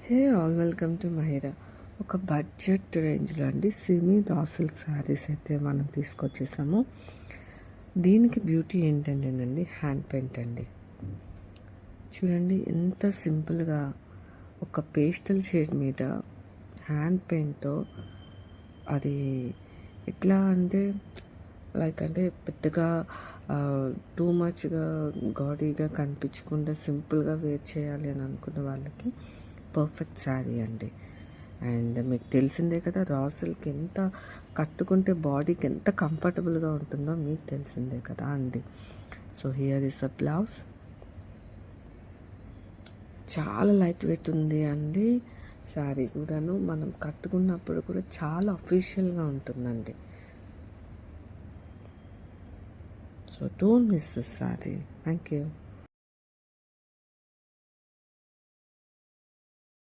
Hey all welcome to Mahira. ఒక budget రేంజ్లో అండి సెమీ రా సిల్క్ శారీస్ అయితే మనం తీసుకొచ్చేసాము. దీనికి బ్యూటీ ఏంటంటేనండి హ్యాండ్ పెయింట్ అండి. చూడండి ఎంత సింపుల్గా ఒక పేస్టల్ షేడ్ మీద హ్యాండ్ పెయింట్తో, అది ఎట్లా అంటే అంటే పెద్దగా టూ మచ్గా గాడీగా కనిపించకుండా సింపుల్గా వేర్ చేయాలి అని అనుకున్న వాళ్ళకి పర్ఫెక్ట్ శారీ అండి. అండ్ మీకు తెలిసిందే కదా, రా సిల్క్ ఎంత కట్టుకుంటే బాడీకి ఎంత కంఫర్టబుల్గా ఉంటుందో మీకు తెలిసిందే కదా అండి. So here is a blouse. చాలా లైట్ వెయిట్ ఉంది అండి. శారీ కూడాను మనం కట్టుకున్నప్పుడు కూడా చాలా అఫీషియల్గా ఉంటుందండి. So don't miss this sari. Thank you.